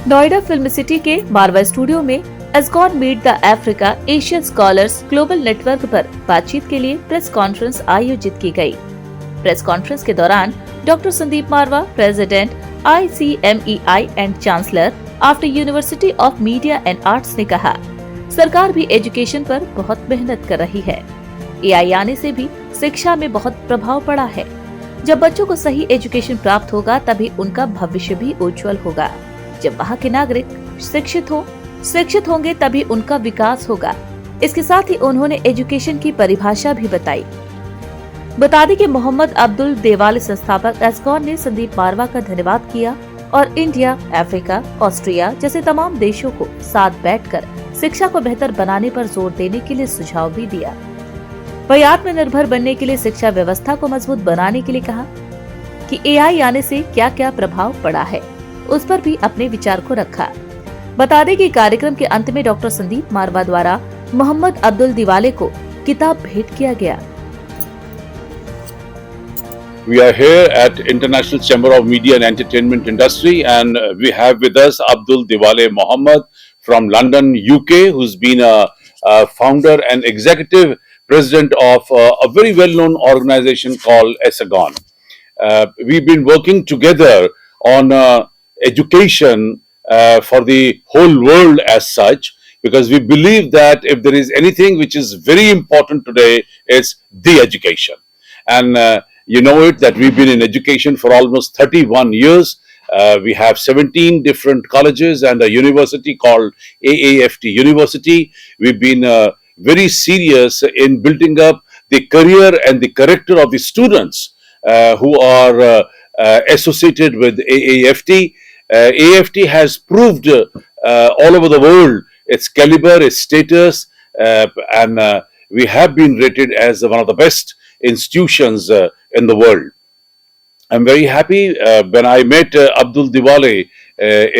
Noida film city के Marwah studio में एसगॉन meet the Africa Asian scholars global network पर बातचीत के लिए प्रेस कॉन्फ्रेंस आयोजित की गई। प्रेस कॉन्फ्रेंस के दौरान doctor Sandeep Marwah, president ICMEI and chancellor AAFT university of media and arts ने कहा, सरकार भी एजुकेशन पर बहुत मेहनत कर रही है। AI आने से भी शिक्षा में बहुत प्रभाव पड़ा है। जब बच्चों को सही एजुकेशन प्राप्त होगा तभी उनका भविष्य भी उज्जवल होगा। जब वहाँ के नागरिक शिक्षित होंगे तभी उनका विकास होगा। इसके साथ ही उन्होंने एजुकेशन की परिभाषा भी बताई। बता दें कि मोहम्मद अब्दुल देवाले संस्थापक आसगॉन ने संदीप मारवा का धन्यवाद किया और इंडिया, अफ्रीका, ऑस्ट्रिया जैसे तमाम देशों को साथ बैठकर शिक्षा को बेहतर बनाने पर जोर देने के लिए सुझाव भी दिया। वही आत्मनिर्भर बनने के लिए शिक्षा व्यवस्था को मजबूत बनाने के लिए कहा कि AI आने से क्या क्या प्रभाव पड़ा है, उस पर भी अपने विचार को रखा। बता दें कि कार्यक्रम के अंत में डॉक्टर संदीप मारवा द्वारा मोहम्मद अब्दुल दिवाले को किताब भेंट किया गया। We are here at International Chamber of Media and Entertainment Industry, and we have with us Abdul Diwale Mohammed from London, UK, who's been a founder and executive president of a very well-known organization called Aasgon. We've been working together on education for the whole world as such, because we believe that if there is anything which is very important today, it's the education. And you know it that we've been in education for almost 31 years. We have 17 different colleges and a university called AAFT University. We've been very serious in building up the career and the character of the students who are associated with AAFT. AAFT has proved all over the world its caliber, its status, and we have been rated as one of the best institutions in the world. I'm very happy when I met Abdul Diwale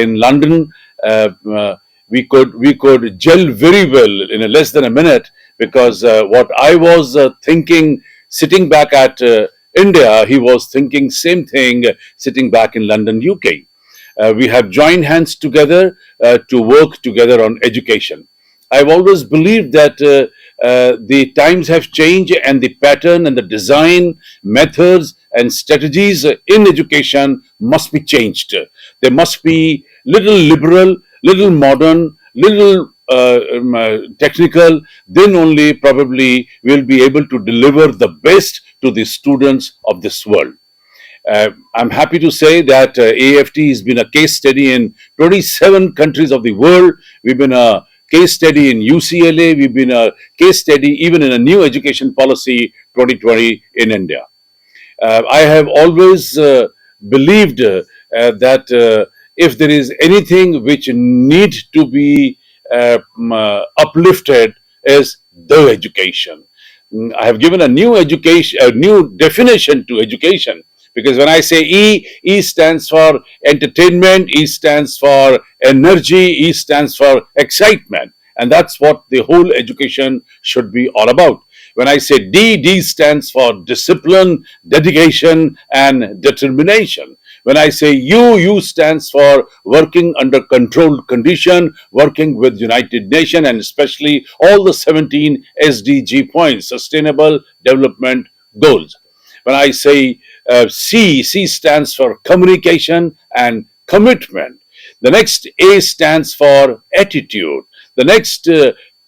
in London. We could gel very well in less than a minute, because what I was thinking sitting back at India, he was thinking same thing sitting back in London, UK. We have joined hands together to work together on education. I've always believed that the times have changed, and the pattern and the design methods and strategies in education must be changed. They must be little liberal, little modern, little technical. Then only probably we'll be able to deliver the best to the students of this world. I'm happy to say that AFT has been a case study in 27 countries of the world. We've been a case study in UCLA. We've been a case study even in a new education policy 2020 in India. I have always believed that if there is anything which need to be uplifted is the education. I have given a new definition to education, because when I say E stands for entertainment, E stands for energy, E stands for excitement. And that's what the whole education should be all about. When I say D stands for discipline, dedication, and determination. When I say U stands for working under controlled condition, working with United Nations, and especially all the 17 SDG points, Sustainable Development Goals. When I say C stands for communication and commitment. The next A stands for attitude. The next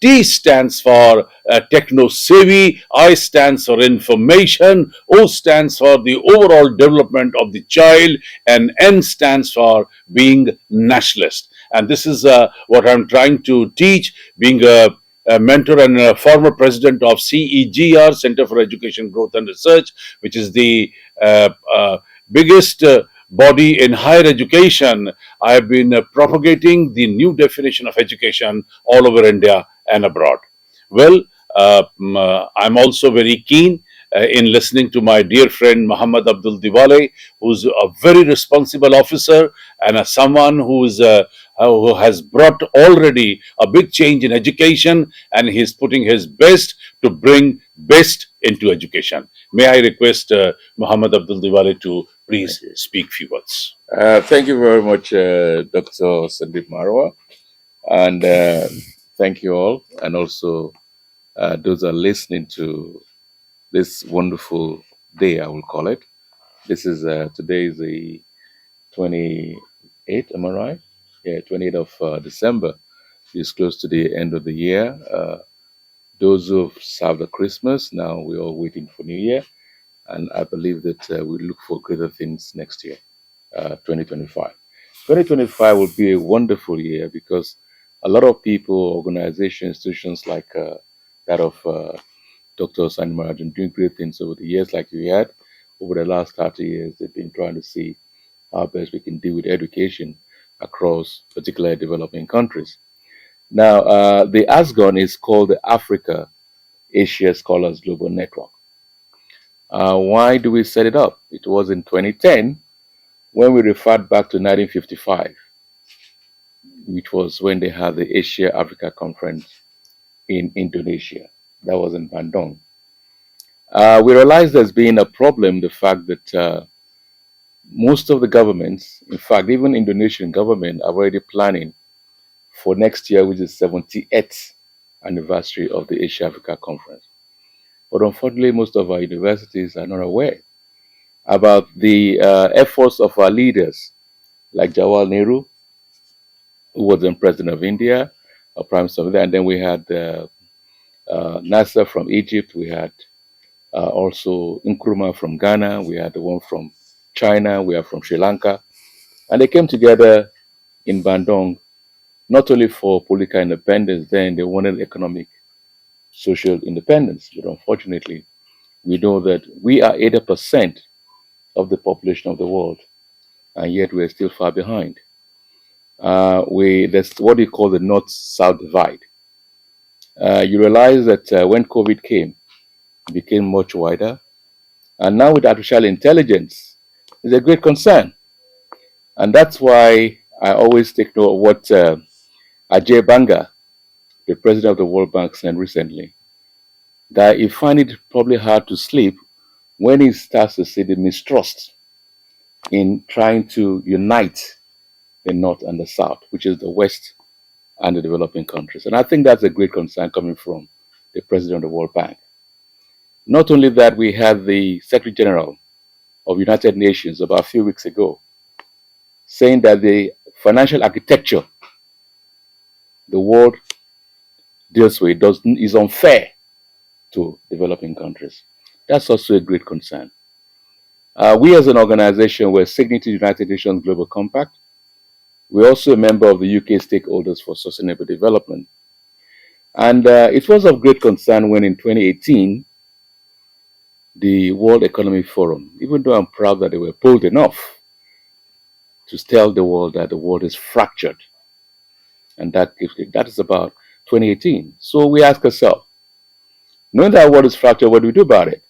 T stands for techno-savvy, I stands for information, O stands for the overall development of the child, and N stands for being nationalist. And this is what I'm trying to teach, being a mentor and a former president of CEGR, Center for Education Growth and Research, which is the biggest body in higher education. I have been propagating the new definition of education all over India and abroad. Well, I'm also very keen in listening to my dear friend Mohammed Abdul Diwale, who's a very responsible officer and someone who has brought already a big change in education, and he's putting his best to bring best into education. May I request Muhammad Abdul Diwali to Thank please you. speak few words. Thank you very much, Dr. Sandeep Marwa, and thank you all, and also those who are listening to this wonderful day, I will call it. This is today is the 28th, am I right? Yeah, 28th of December. It's close to the end of the year. Those who've served the Christmas, now we're all waiting for New Year, and I believe that we look for greater things next year. 2025. 2025 will be a wonderful year because a lot of people, organizations, institutions like that of Dr. Sanmar have been doing great things over the years, like we had over the last 30 years. They've been trying to see how best we can deal with education across particularly developing countries. Now, the Aasgon is called the Africa Asia Scholars Global Network. Why do we set it up? It was in 2010 when we referred back to 1955, which was when they had the Asia Africa Conference in Indonesia. That was in Bandung. We realized there's been a problem, the fact that most of the governments, in fact, even Indonesian government, are already planning for next year, which is 78th anniversary of the Asia Africa Conference. But unfortunately, most of our universities are not aware about the efforts of our leaders like Jawahar Nehru, who was then president of India, Prime Minister of India, and then we had Nasser from Egypt, we had also Nkrumah from Ghana, we had the one from China, we are from Sri Lanka, and they came together in Bandung not only for political independence, then they wanted economic, social independence. But unfortunately, we know that we are 80% of the population of the world, and yet we are still far behind. That's what we call the North-South divide. You realize that when COVID came, it became much wider, and now with artificial intelligence, it's a great concern, and that's why I always take note of what Ajay Banga, the president of the World Bank, said recently, that he find it probably hard to sleep when he starts to see the mistrust in trying to unite the North and the South, which is the West and the developing countries. And I think that's a great concern coming from the president of the World Bank. Not only that, we had the Secretary General of United Nations about a few weeks ago saying that the financial architecture the world deals with is unfair to developing countries. That's also a great concern. We as an organization were signatory to the United Nations Global Compact. We're also a member of the UK Stakeholders for Sustainable Development. And it was of great concern when in 2018, the World Economic Forum, even though I'm proud that they were bold enough to tell the world that the world is fractured, and that is about 2018. So we ask ourselves, knowing that the world is fractured, what do we do about it?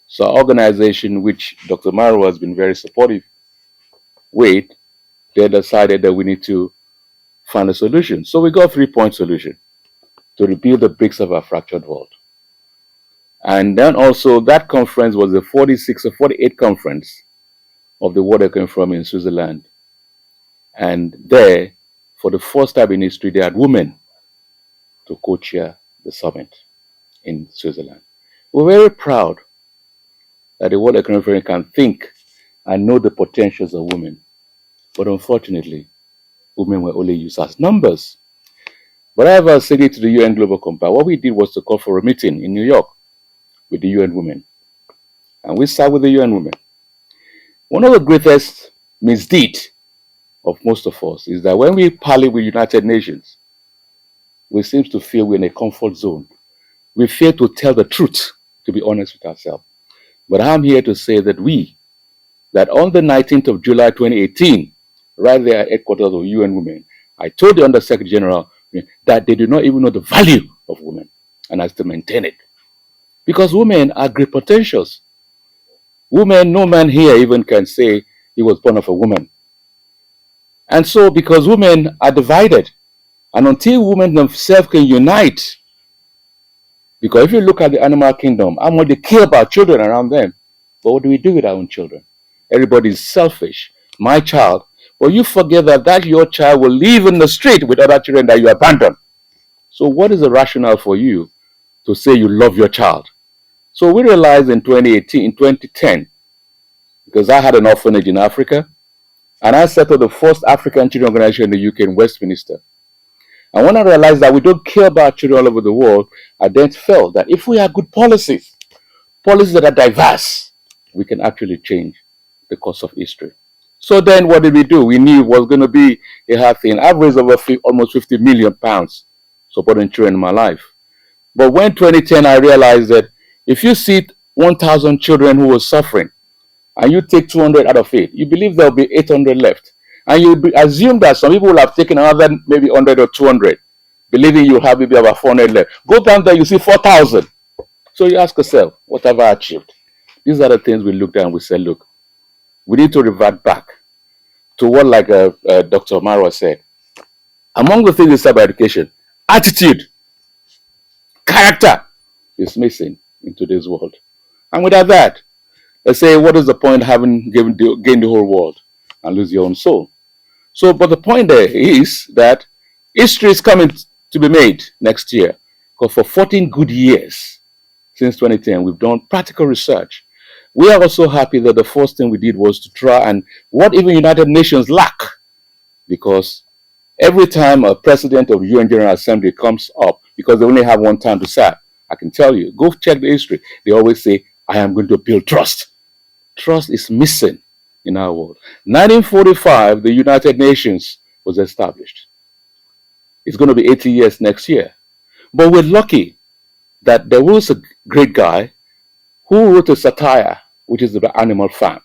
So our organization, which Dr. Maro has been very supportive with, they decided that we need to find a solution. So we got a 3-point solution to rebuild the bricks of our fractured world. And then also that conference was the 46th or 48th conference of the World Economic Forum in Switzerland. And there, for the first time in history, they had women to co-chair the summit in Switzerland. We're very proud that the World Economic Forum can think and know the potentials of women. But unfortunately, women were only used as numbers. But I have a signatory to the UN Global Compact. What we did was to call for a meeting in New York with the UN women. And we sat with the UN women. One of the greatest misdeeds of most of us is that when we parley with United Nations, we seem to feel we're in a comfort zone. We fear to tell the truth, to be honest with ourselves. But I'm here to say that on the 19th of July 2018, right there at headquarters of UN Women, I told the Under Secretary General that they do not even know the value of women, and I still maintain it. Because women are great potentials. Women, no man here even can say he was born of a woman. And so, because women are divided, and until women themselves can unite, Because if you look at the animal kingdom, how much they care about children around them. But what do we do with our own children? Everybody is selfish. My child. But you forget that your child will live in the street with other children that you abandon. So what is the rationale for you to say you love your child? So we realized in 2018, in 2010, because I had an orphanage in Africa, and I set up the first African children organization in the UK in Westminster. And when I realized that we don't care about children all over the world, I then felt that if we have good policies, policies that are diverse, we can actually change the course of history. So then what did we do? We knew it was going to be a hard thing. I've raised over almost 50 million pounds supporting children in my life. But when 2010, I realized that if you see 1,000 children who were suffering, and you take 200 out of it, you believe there will be 800 left. And you assume that some people will have taken another maybe 100 or 200, believing you have maybe about 400 left. Go down there, you see 4,000. So you ask yourself, what have I achieved? These are the things we looked at and we said, look, we need to revert back to what, like Dr. Marwa said. Among the things we said about education, attitude, character is missing in today's world. And without that, they say, what is the point of having gained the whole world and lose your own soul? So, but the point there is that history is coming to be made next year. Because for 14 good years, since 2010, we've done practical research. We are also happy that the first thing we did was to try and what even United Nations lack. Because every time a president of the UN General Assembly comes up, because they only have one time to serve, I can tell you, go check the history. They always say, I am going to build trust. Trust is missing in our world. 1945, the United Nations was established. It's going to be 80 years next year. But we're lucky that there was a great guy who wrote a satire, which is about Animal Farm.